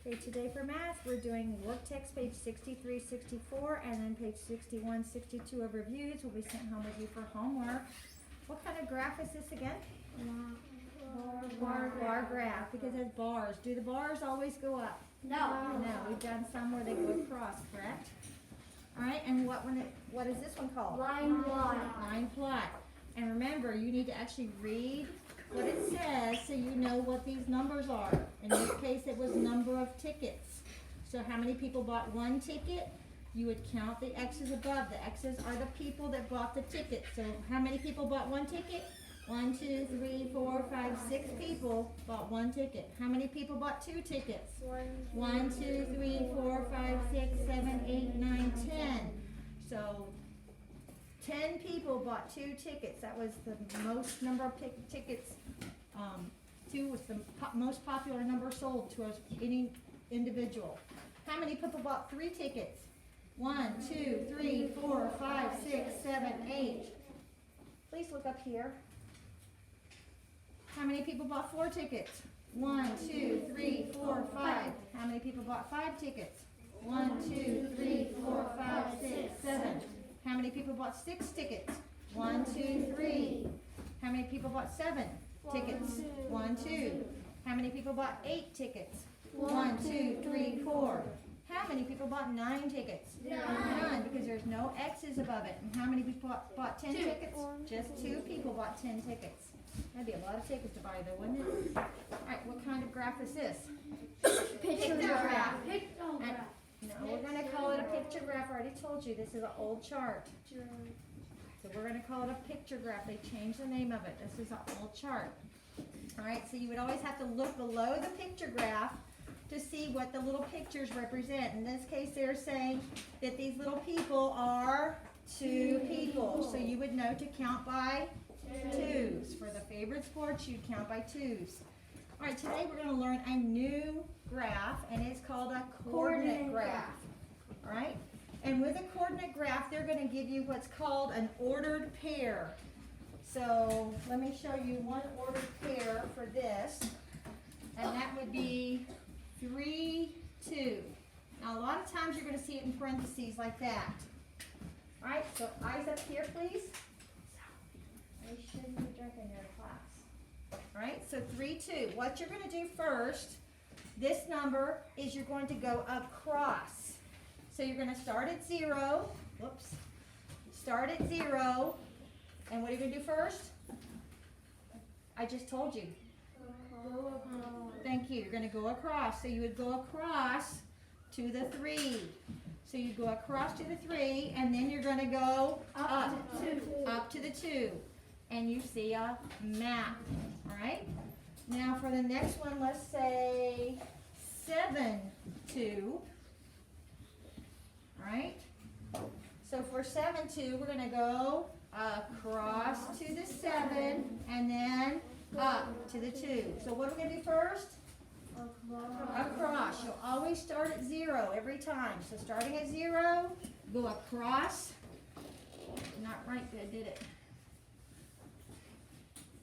Okay, today for math, we're doing Worktext page 63, 64, and then page 61, 62 of reviews will be sent home with you for homework. What kind of graph is this again? Bar graph, because it has bars. Do the bars always go up? No. No, we've done some where they go across, correct? All right, and what is this one called? Line plot. Line plot. And remember, you need to actually read what it says so you know what these numbers are. In this case, it was number of tickets. So how many people bought one ticket? You would count the X's above. The X's are the people that bought the ticket. So how many people bought one ticket? 1, 2, 3, 4, 5, 6 people bought one ticket. How many people bought two tickets? 1, 2, 3, 4, 5, 6, 7, 8, 9, 10. So 10 people bought two tickets. That was the most number of tickets. 2 was the most popular number sold to any individual. How many people bought 3 tickets? 1, 2, 3, 4, 5, 6, 7, 8. Please look up here. How many people bought 4 tickets? 1, 2, 3, 4, 5. How many people bought 5 tickets? 1, 2, 3, 4, 5, 6, 7. How many people bought 6 tickets? 1, 2, 3. How many people bought 7 tickets? 1, 2. How many people bought 8 tickets? 1, 2, 3, 4. How many people bought 9 tickets? None, because there's no X's above it. And how many people bought 10 tickets? Just 2 people bought 10 tickets. That'd be a lot of tickets to buy though, wouldn't it? Alright, what kind of graph is this? Picture graph. No, we're going to call it a picture graph. I already told you, this is an old chart. So we're going to call it a picture graph. They changed the name of it. This is an old chart. Alright, so you would always have to look below the picture graph to see what the little pictures represent. In this case, they're saying that these little people are 2 people. So you would know to count by 2s. For the favorite sports, you'd count by 2s. Alright, today we're going to learn a new graph, and it's called a coordinate graph. Alright? And with a coordinate graph, they're going to give you what's called an ordered pair. So, let me show you one ordered pair for this, and that would be 3, 2. Now, a lot of times you're going to see it in parentheses like that. Alright, so eyes up here, please. I shouldn't be drinking your class. Alright, so 3, 2. What you're going to do first, this number is you're going to go across. So you're going to start at 0. Whoops. Start at 0. And what are you going to do first? I just told you. Thank you. You're going to go across. So you would go across to the 3. So you go across to the 3, and then you're going to go up to the 2. And you see a map. Alright? Now for the next one, let's say 7, 2. Alright? So for 7, 2, we're going to go across to the 7 and then up to the 2. So what are we going to do first? Across. You'll always start at 0 every time. So starting at 0, go across. Not right good, did it?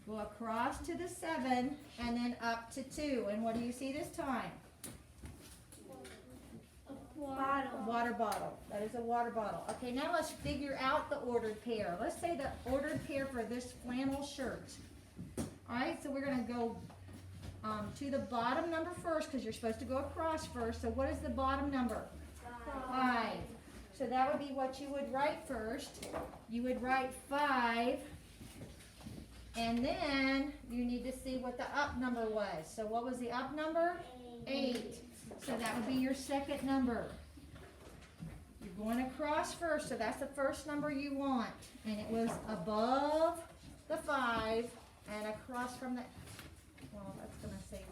Go across to the 7 and then up to 2. And what do you see this time? Water bottle. That is a water bottle. Okay, now let's figure out the ordered pair. Let's say the ordered pair for this flannel shirt. Alright, so we're going to go to the bottom number first because you're supposed to go across first. So what is the bottom number? 5. So that would be what you would write first. You would write 5. And then you need to see what the up number was. So what was the up number? 8. So that would be your second number. You're going across first, so that's the first number you want. And it was above the 5 and across from the, well, that's going to say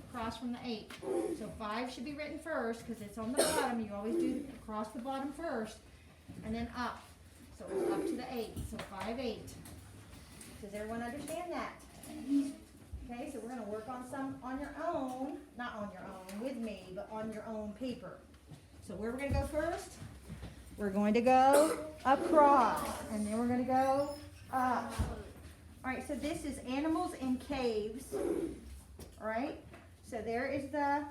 across from the 8. So 5 should be written first because it's on the bottom. You always do across the bottom first and then up. So it's up to the 8. So 5, 8. Does everyone understand that? Okay, so we're going to work on some on your own, not on your own with me, but on your own paper. So where we're going to go first? We're going to go across, and then we're going to go up. All right, so this is animals in caves. All right, so there is the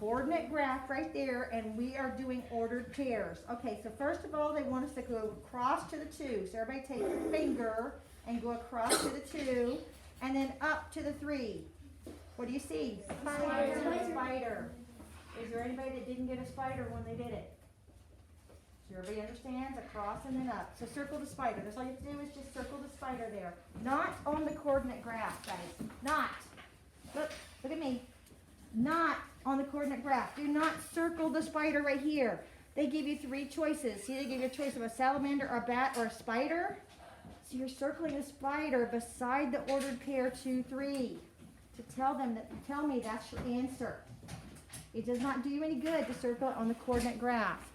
coordinate graph right there, and we are doing ordered pairs. Okay, so first of all, they want us to go across to the 2. So everybody take your finger and go across to the 2, and then up to the 3. What do you see? Spider. Is there anybody that didn't get a spider when they did it? So everybody understands? Across and then up. So circle the spider. That's all you have to do is just circle the spider there. Not on the coordinate graph, guys. Not. Look at me. Not on the coordinate graph. Do not circle the spider right here. They give you 3 choices. See, they give you a choice of a salamander, a bat, or a spider. So you're circling a spider beside the ordered pair 2, 3 to tell me that's your answer. It does not do you any good to circle it on the coordinate graph.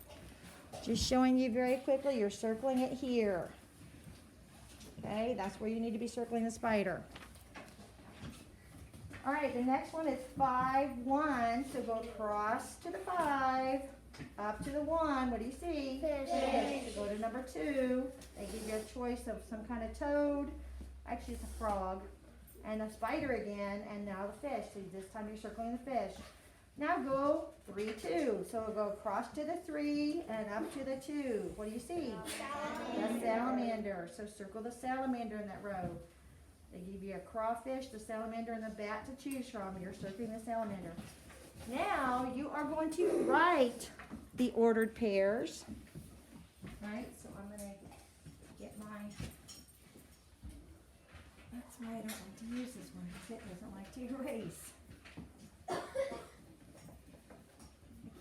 Just showing you very quickly, you're circling it here. Okay, that's where you need to be circling the spider. All right, the next one is 5, 1. So go across to the 5, up to the 1. What do you see? Fish. So go to number 2. They give you a choice of some kind of toad. Actually, it's a frog. And a spider again, and now the fish. So this time you're circling the fish. Now go 3, 2. So go across to the 3 and up to the 2. What do you see? A salamander. So circle the salamander in that row. They give you a crawfish, the salamander, and the bat to choose from. You're circling the salamander. Now you are going to write the ordered pairs. Right? So I'm going to get my... That's why I don't like to use this one, because it doesn't like to erase. I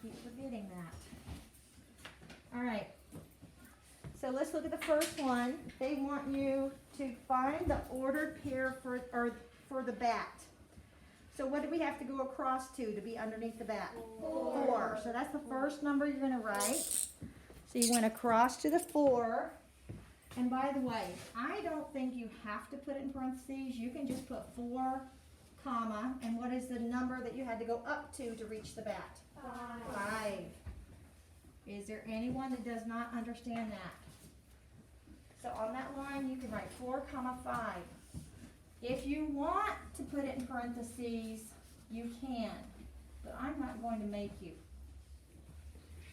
keep forgetting that. All right. So let's look at the first one. They want you to find the ordered pair for the bat. So what do we have to go across to be underneath the bat? 4. So that's the first number you're going to write. So you went across to the 4. And by the way, I don't think you have to put it in parentheses. You can just put 4, comma, and what is the number that you had to go up to reach the bat? 5. Is there anyone that does not understand that? So on that line, you can write 4, comma, 5. If you want to put it in parentheses, you can, but I'm not going to make you.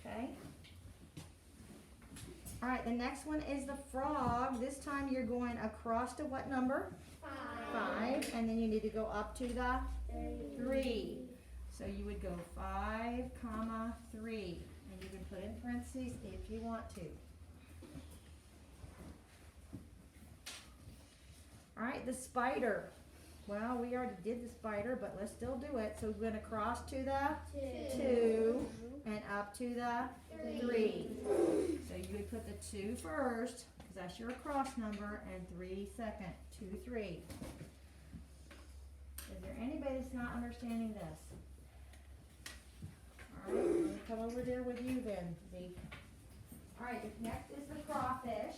Okay? All right, the next one is the frog. This time you're going across to what number? 5, and then you need to go up to the 3. So you would go 5, comma, 3, and you can put in parentheses if you want to. All right, the spider. Well, we already did the spider, but let's still do it. So we're going to cross to the 2 and up to the 3. So you would put the 2 first, because that's your across number, and 3 second. 2, 3. Is there anybody that's not understanding this? All right, I'm going to come over there with you then, Zeke. All right, next is the crawfish.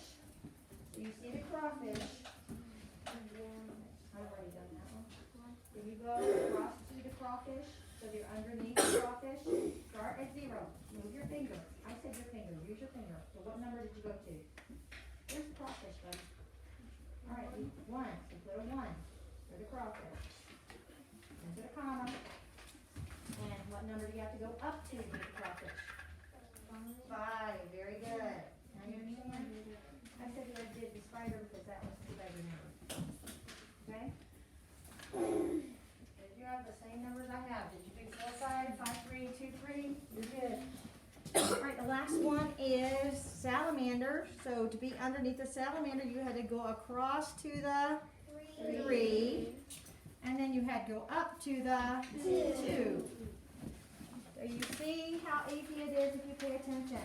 So you see the crawfish. I've already done that one. If you go across to the crawfish, so you're underneath the crawfish, start at 0. Move your finger. I said your finger. Use your finger. So what number did you go to? Where's the crawfish, buddy? All right, 1. So put a 1 for the crawfish. Then put a comma. And what number do you have to go up to with the crawfish? 5. Very good. Now you understand? I said that I did the spider because that was the spider number. Okay? Did you have the same numbers I have? Did you do 4, 5, 5, 3, 2, 3? You're good. Alright, the last one is salamander. So to be underneath the salamander, you had to go across to the 3. And then you had to go up to the 2. So you see how easy it is if you pay attention.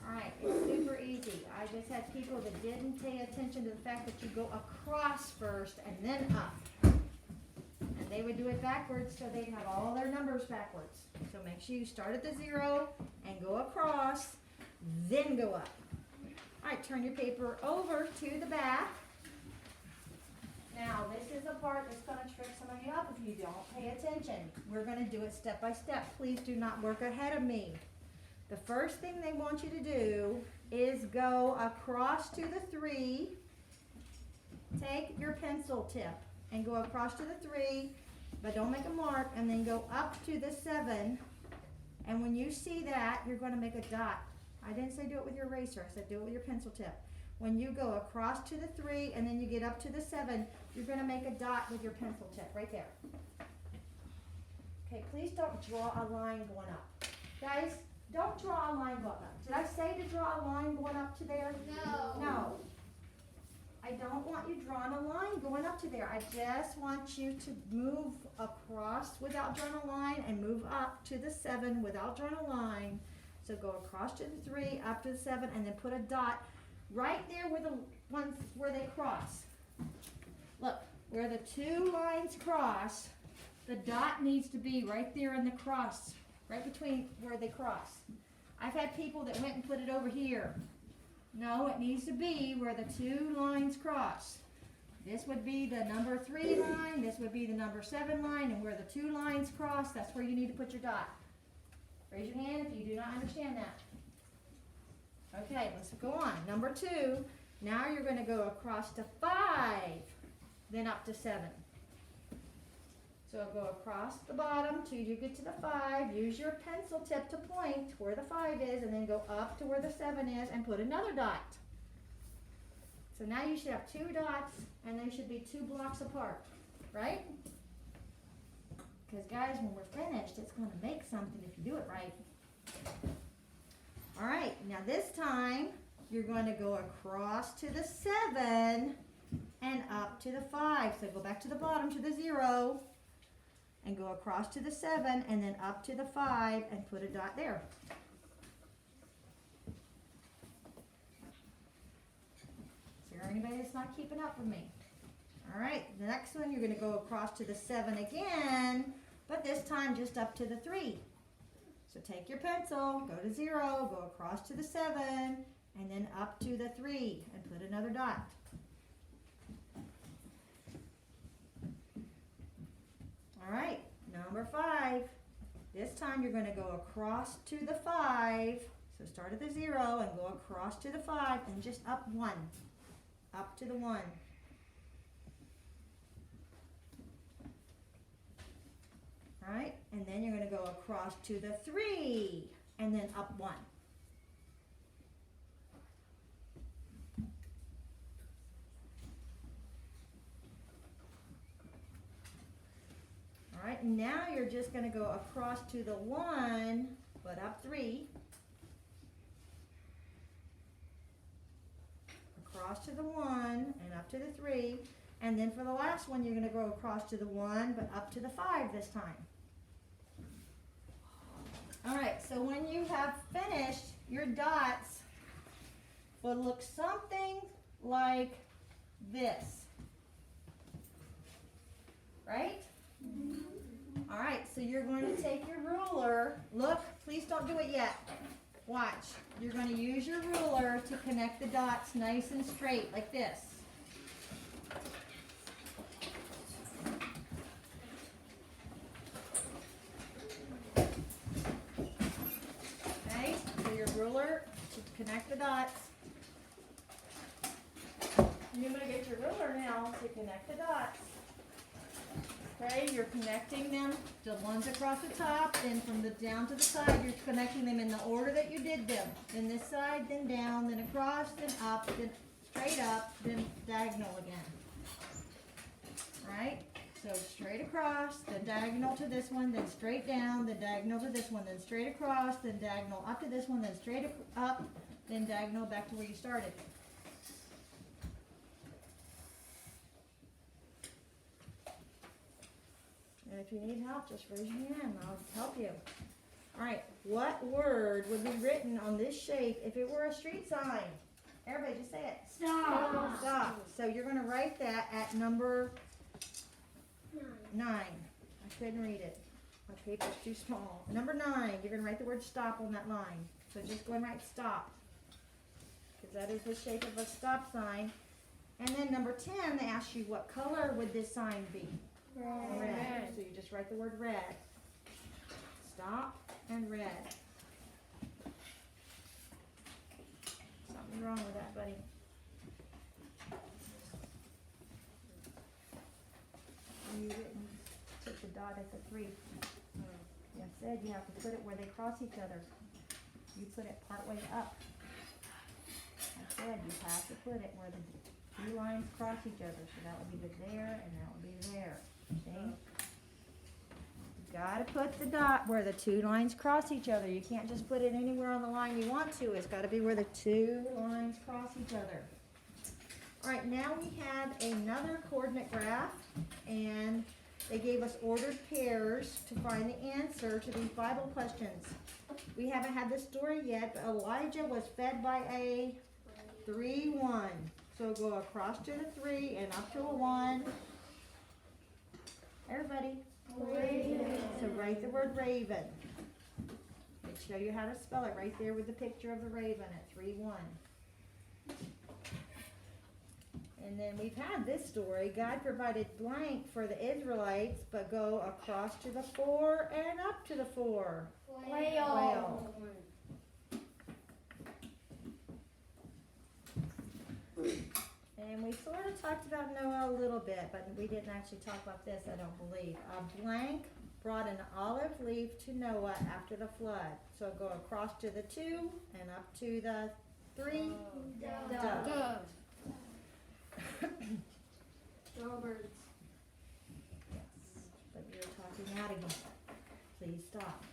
Alright, it's super easy. I just had people that didn't pay attention to the fact that you go across first and then up. And they would do it backwards, so they'd have all their numbers backwards. So make sure you start at the 0 and go across, then go up. Alright, turn your paper over to the back. Now, this is the part that's going to trick some of you up if you don't pay attention. We're going to do it step by step. Please do not work ahead of me. The first thing they want you to do is go across to the 3. Take your pencil tip and go across to the 3 but don't make a mark, and then go up to the 7. And when you see that, you're going to make a dot. I didn't say do it with your eraser, I said do it with your pencil tip. When you go across to the 3 and then you get up to the 7, you're going to make a dot with your pencil tip right there. Okay, please don't draw a line going up. Guys, don't draw a line going up. Did I say to draw a line going up to there? No. No. I don't want you drawing a line going up to there. I just want you to move across without drawing a line and move up to the 7 without drawing a line. So go across to the 3, up to the 7, and then put a dot right there where the ones where they cross. Look, where the 2 lines cross, the dot needs to be right there in the cross, right between where they cross. I've had people that went and put it over here. No, it needs to be where the 2 lines cross. This would be the number 3 line, this would be the number 7 line, and where the 2 lines cross, that's where you need to put your dot. Raise your hand if you do not understand that. Okay, let's go on. Number 2, now you're going to go across to 5, then up to 7. So go across the bottom till you get to the 5, use your pencil tip to point where the 5 is, and then go up to where the 7 is and put another dot. So now you should have 2 dots, and they should be 2 blocks apart, right? Because guys, when we're finished, it's going to make something if you do it right. All right, now this time, you're going to go across to the 7 and up to the 5. So go back to the bottom to the 0 and go across to the 7 and then up to the 5 and put a dot there. Is there anybody that's not keeping up with me? All right, the next one, you're going to go across to the 7 again, but this time just up to the 3. So take your pencil, go to 0, go across to the 7, and then up to the 3, and put another dot. All right, number 5. This time you're going to go across to the 5. So start at the 0 and go across to the 5 and just up 1. Up to the 1. All right, and then you're going to go across to the 3 and then up 1. All right, now you're just going to go across to the 1, but up 3. Across to the 1 and up to the 3. And then for the last one, you're going to go across to the 1, but up to the 5 this time. All right, so when you have finished, your dots will look something like this. Right? All right, so you're going to take your ruler. Look, please don't do it yet. Watch. You're going to use your ruler to connect the dots nice and straight like this. Okay, so your ruler to connect the dots. You're going to get your ruler now to connect the dots. Okay, you're connecting them, the ones across the top, then from the down to the side, you're connecting them in the order that you did them. Then this side, then down, then across, then up, then straight up, then diagonal again. Alright, so straight across, then diagonal to this one, then straight down, then diagonal to this one, then straight across, then diagonal up to this one, then straight up, then diagonal back to where you started. And if you need help, just raise your hand. I'll help you. All right. What word would be written on this shape if it were a street sign? Everybody just say it. Stop. Stop. So you're going to write that at number 9. I couldn't read it. My paper's too small. Number 9, you're going to write the word stop on that line. So just go and write stop. Because that is the shape of a stop sign. And then number 10, they ask you what color would this sign be? Red. So you just write the word red. Stop and red. Something wrong with that, buddy. You didn't take the dot at the 3. I said you have to put it where they cross each other. You put it part way up. I said you have to put it where the 2 lines cross each other. So that would be the there and that would be there. See? You gotta put the dot where the 2 lines cross each other. You can't just put it anywhere on the line you want to. It's gotta be where the 2 lines cross each other. Alright, now we have another coordinate graph, and they gave us ordered pairs to find the answer to these Bible questions. We haven't had this story yet, but Elijah was fed by a 3-1. So go across to the 3 and up to a 1. Everybody. Raven. So write the word raven. They show you how to spell it right there with the picture of the raven at 3-1. And then we've had this story. God provided blank for the Israelites, but go across to the 4 and up to the 4. Whale. And we sort of talked about Noah a little bit, but we didn't actually talk about this, I don't believe. A blank brought an olive leaf to Noah after the flood. So go across to the 2 and up to the 3. Dove. Snowbirds. Yes, but you're talking out again. Please stop.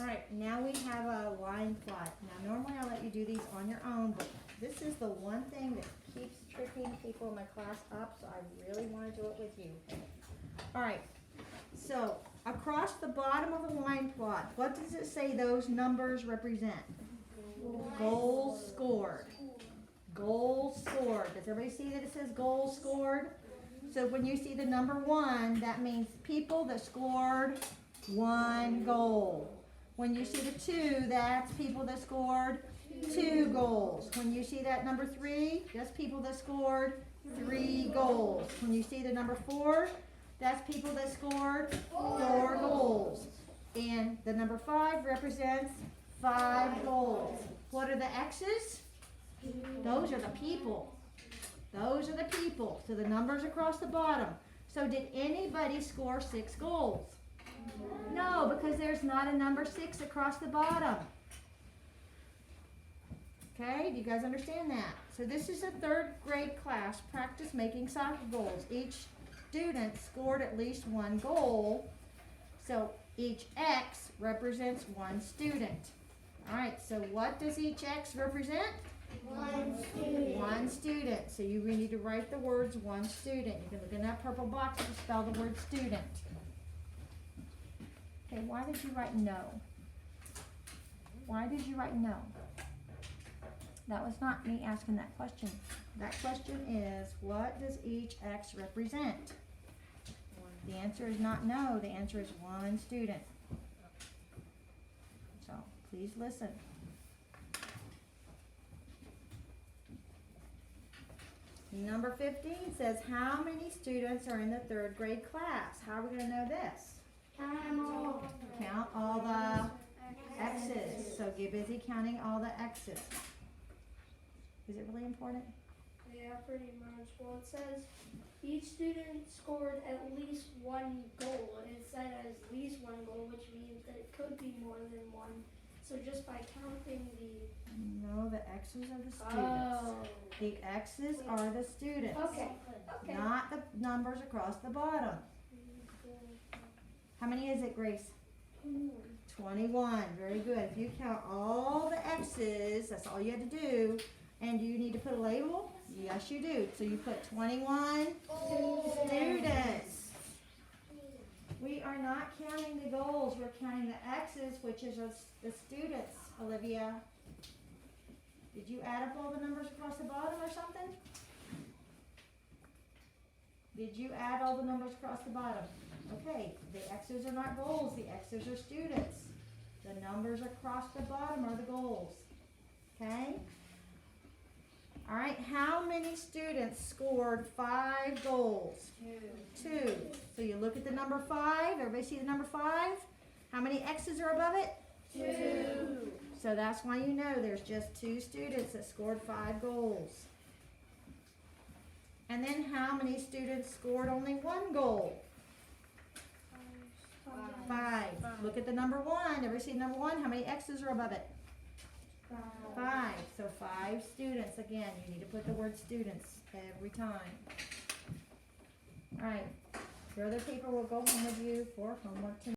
Alright, now we have a line plot. Now normally I let you do these on your own, but this is the one thing that keeps tripping people in my class up, so I really want to do it with you. Alright, so across the bottom of the line plot, what does it say those numbers represent? Goals scored. Goals scored. Does everybody see that it says goals scored? So when you see the number 1, that means people that scored 1 goal. When you see the 2, that's people that scored 2 goals. When you see that number 3, that's people that scored 3 goals. When you see the number 4, that's people that scored 4 goals. And the number 5 represents 5 goals. What are the X's? Those are the people. Those are the people. So the numbers across the bottom. So did anybody score 6 goals? No, because there's not a number 6 across the bottom. Okay, do you guys understand that? So this is a 3rd grade class, practice making soccer goals. Each student scored at least 1 goal. So each X represents 1 student. All right, so what does each X represent? 1 student. 1 student. So you need to write the words 1 student. You can look in that purple box to spell the word student. Okay, why did you write no? Why did you write no? That was not me asking that question. That question is, what does each X represent? The answer is not no. The answer is 1 student. So please listen. Number 15 says, how many students are in the 3rd grade class? How are we going to know this? Count all the X's. So get busy counting all the X's. Is it really important? Yeah, pretty much. Well, it says each student scored at least 1 goal, and it said at least 1 goal, which means that it could be more than 1. So just by counting No, the X's are the students. The X's are the students. Okay. Not the numbers across the bottom. How many is it, Grace? 21. Very good. If you count all the X's, that's all you had to do. And do you need to put a label? Yes, you do. So you put 21 students. We are not counting the goals. We're counting the X's, which is the students, Olivia. Did you add up all the numbers across the bottom or something? Did you add all the numbers across the bottom? Okay, the X's are not goals. The X's are students. The numbers across the bottom are the goals. Okay? All right, how many students scored 5 goals? 2. So you look at the number 5. Everybody see the number 5? How many X's are above it? 2. So that's why you know there's just 2 students that scored 5 goals. And then how many students scored only 1 goal? 5. Look at the number 1. Ever see number 1? How many X's are above it? 5. So 5 students. Again, you need to put the word students every time. All right. Your other paper will go home with you for homework tonight.